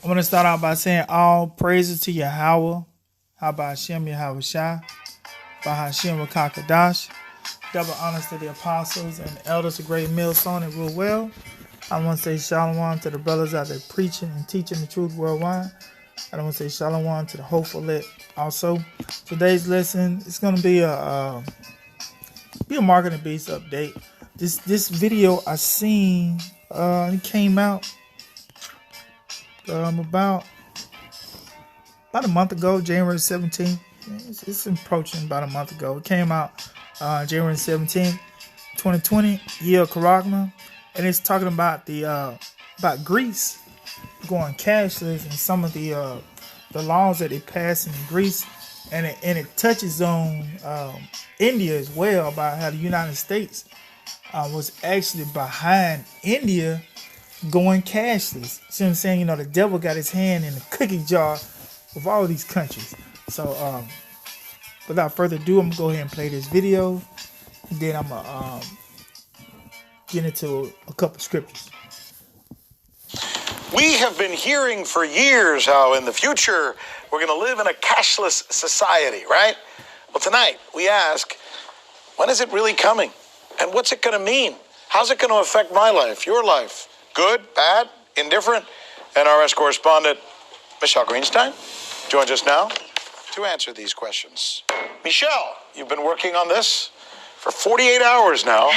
I want to start out by saying all praises to Yahweh, Habashem Yahweh Shai, Bahashem Rakakadash. Double honors to the apostles and the elders of Great Millstone and Rule Well. I want to say shalom to the brothers out there preaching and teaching the truth worldwide. I want to say shalom to the hopeful lit also. Today's lesson is going to be a marketing based update. This video I seen it came out about a month ago, January 17th. It's approaching about a month ago. It came out January 17th, 2020, year of Karagma, and it's talking about about Greece going cashless and some of the laws that they passed in Greece, and it touches on India as well, about how the United States was actually behind India going cashless. See what I'm saying? You know, the devil got his hand in the cookie jar of all these countries. So without further ado, I'm gonna go ahead and play this video, and then I'm gonna get into a couple scriptures. We have been hearing for years how in the future we're going to live in a cashless society, right? Well, tonight we ask, when is it really coming? And what's it going to mean? How's it going to affect my life, your life? Good, bad, indifferent? NRS correspondent Michelle Greenstein joins us now to answer these questions. Michelle, you've been working on this for 48 hours now,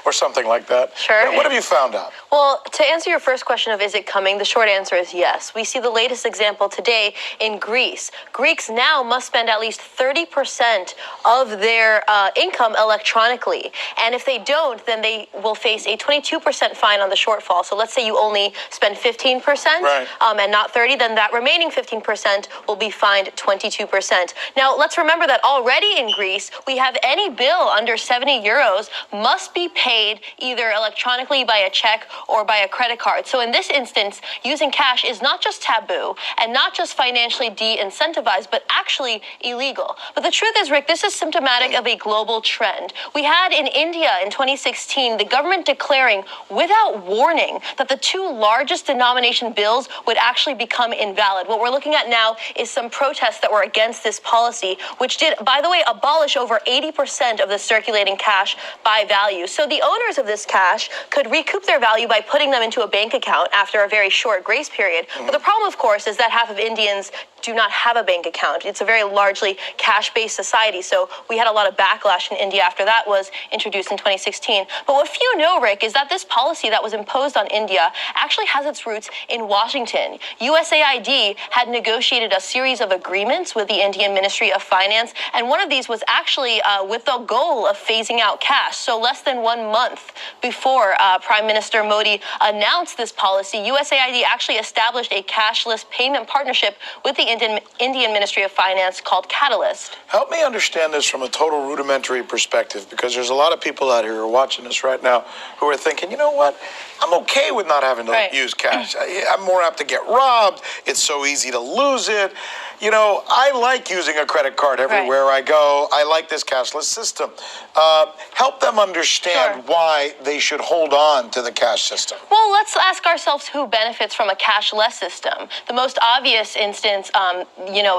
or something like that. Sure. What have you found out? Well, to answer your first question of is it coming, the short answer is yes. We see the latest example today in Greece. Greeks now must spend at least 30% of their income electronically. And if they don't, then they will face a 22% fine on the shortfall. So let's say you only spend 15% right. And not 30, then that remaining 15% will be fined 22%. Now, let's remember that already in Greece, we have any bill under 70 euros must be paid either electronically by a check or by a credit card. So in this instance, using cash is not just taboo and not just financially de-incentivized, but actually illegal. But the truth is, Rick, this is symptomatic of a global trend. We had in India in 2016, the government declaring without warning that the two largest denomination bills would actually become invalid. What we're looking at now is some protests that were against this policy, which did, by the way, abolish over 80% of the circulating cash by value. So the owners of this cash could recoup their value by putting them into a bank account after a very short grace period. But the problem, of course, is that half of Indians do not have a bank account. It's a very largely cash-based society. So we had a lot of backlash in India after that was introduced in 2016. But what few know, Rick, is that this policy that was imposed on India actually has its roots in Washington. USAID had negotiated a series of agreements with the Indian Ministry of Finance, and one of these was actually with the goal of phasing out cash. So less than 1 month before Prime Minister Modi announced this policy, USAID actually established a cashless payment partnership with the Indian Ministry of Finance called Catalyst. Help me understand this from a total rudimentary perspective, because there's a lot of people out here who are watching this right now who are thinking, you know what, I'm okay with not having to use cash. I'm more apt to get robbed. It's so easy to lose it. You know, I like using a credit card everywhere I go. I like this cashless system. Help them understand why they should hold on to the cash system. Well, let's ask ourselves who benefits from a cashless system. The most obvious instance,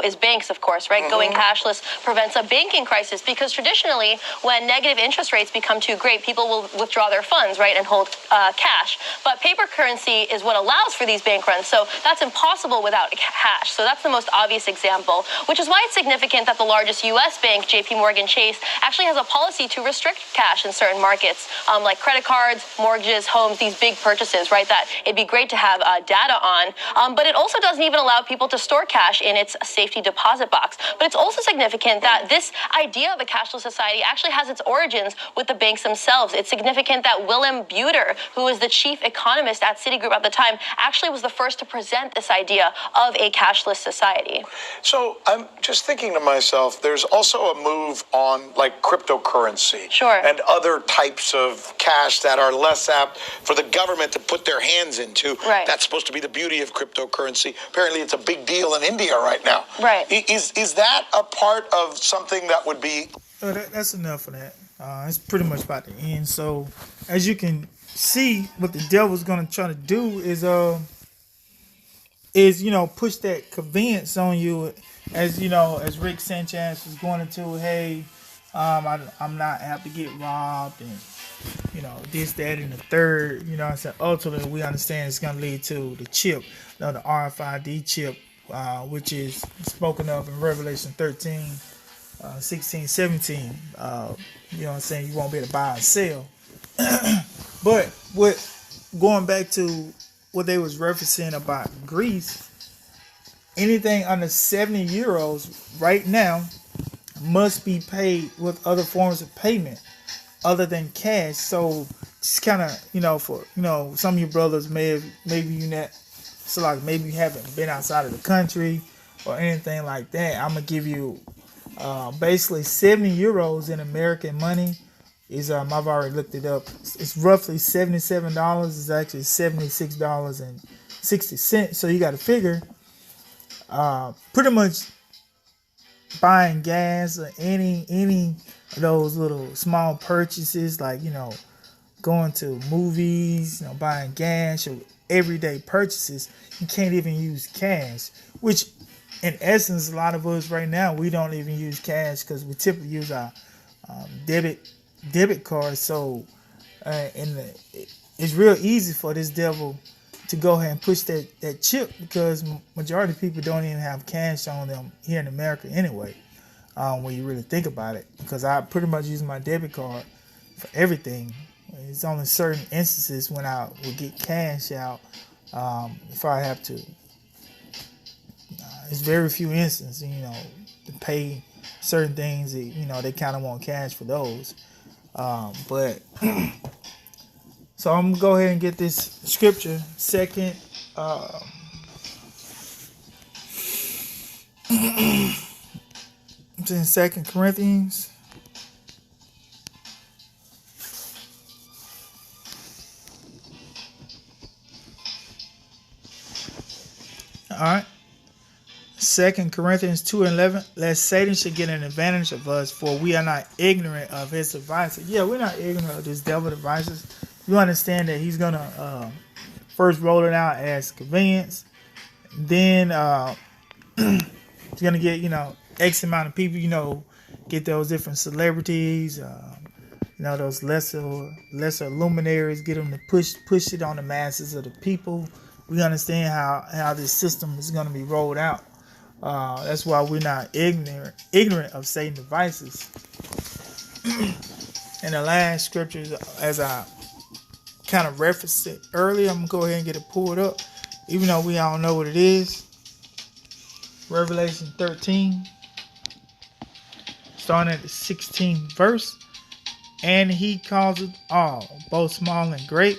is banks, of course, right? Going cashless prevents a banking crisis, because traditionally, when negative interest rates become too great, people will withdraw their funds, right, and hold cash. But paper currency is what allows for these bank runs, so that's impossible without cash. So that's the most obvious example, which is why it's significant that the largest U.S. bank, J.P. Morgan Chase, actually has a policy to restrict cash in certain markets, like credit cards, mortgages, homes, these big purchases, right, that it'd be great to have data on. But it also doesn't even allow people to store cash in its safety deposit box. But it's also significant that this idea of a cashless society actually has its origins with the banks themselves. It's significant that Willem Buter, who was the chief economist at Citigroup at the time, actually was the first to present this idea of a cashless society. So I'm just thinking to myself, there's also a move on like cryptocurrency and other types of cash that are less apt for the government to put their hands into. That's supposed to be the beauty of cryptocurrency. Apparently it's a big deal in India right now. Is that a part of something that would be... That's enough of that. It's pretty much about to end. So as you can see, what the devil's going to try to do is is, push that convenience on you, as as Rick Sanchez was going into, hey, I'm not apt to get robbed, and this, that, and the third. I said ultimately we understand it's going to lead to the chip, the RFID chip, which is spoken of in Revelation 13, 16, 17. You know what I'm saying? You won't be able to buy and sell. But going back to what they was referencing about Greece, anything under 70 euros right now must be paid with other forms of payment other than cash. So just kind of, for, some of your brothers maybe you not, so like maybe you haven't been outside of the country or anything like that. I'm going to give you basically 70 euros in American money is, I've already looked it up. It's roughly $77. It's actually $76.60. So you got to figure, pretty much buying gas or any of those little small purchases, like, going to movies, buying gas or everyday purchases, you can't even use cash, which in essence, a lot of us right now, we don't even use cash because we typically use our debit cards. So it's real easy for this devil to go ahead and push that chip, because majority of people don't even have cash on them here in America anyway, when you really think about it, because I pretty much use my debit card for everything. It's only certain instances when I would get cash out, if I have to. It's very few instances, to pay certain things that, they kind of want cash for those. But so I'm gonna go ahead and get this scripture. Second, it's in 2 Corinthians. All right. 2 Corinthians 2:11. Lest Satan should get an advantage of us, for we are not ignorant of his devices. Yeah, we're not ignorant of this devil devices. You understand that he's gonna first roll it out as convenience, then he's gonna get X amount of people, get those different celebrities, those lesser luminaries, get them to push it on the masses of the people. We understand how this system is going to be rolled out. That's why we're not ignorant of Satan's devices. And the last scriptures, as I kind of referenced it earlier, I'm going to go ahead and get it pulled up, even though we all know what it is. Revelation 13, starting at the 16th verse. And he causeth all, both small and great,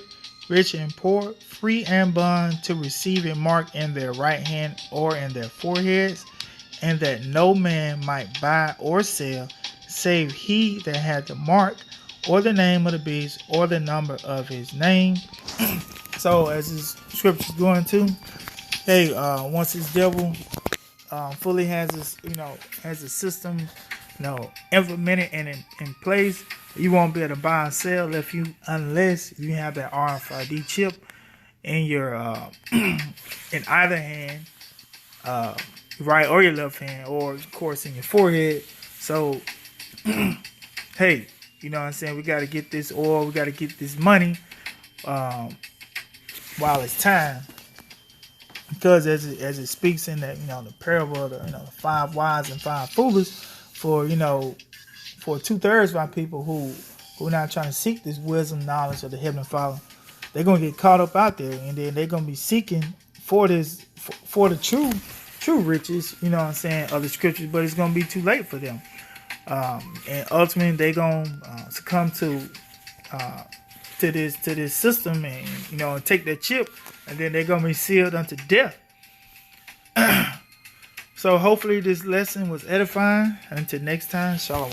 rich and poor, free and bond, to receive a mark in their right hand or in their foreheads, and that no man might buy or sell, save he that had the mark, or the name of the beast, or the number of his name. So as this scripture is going to, hey, once this devil fully has this, has a system, implemented and in place, you won't be able to buy and sell unless you have that RFID chip in your in either hand, right or your left hand, or of course in your forehead. So hey, what I'm saying, we got to get this oil, we got to get this money while it's time, because as it speaks in that the parable of the 5 wise and 5 foolish, for 2/3 of our people who are not trying to seek this wisdom, knowledge of the Heavenly Father, they're gonna get caught up out there, and then they're gonna be seeking for this, for the true riches, of the scriptures, but it's gonna be too late for them, and ultimately they're gonna succumb to this system, and take that chip, and then they're gonna be sealed unto death. So hopefully this lesson was edifying. Until next time, shalom.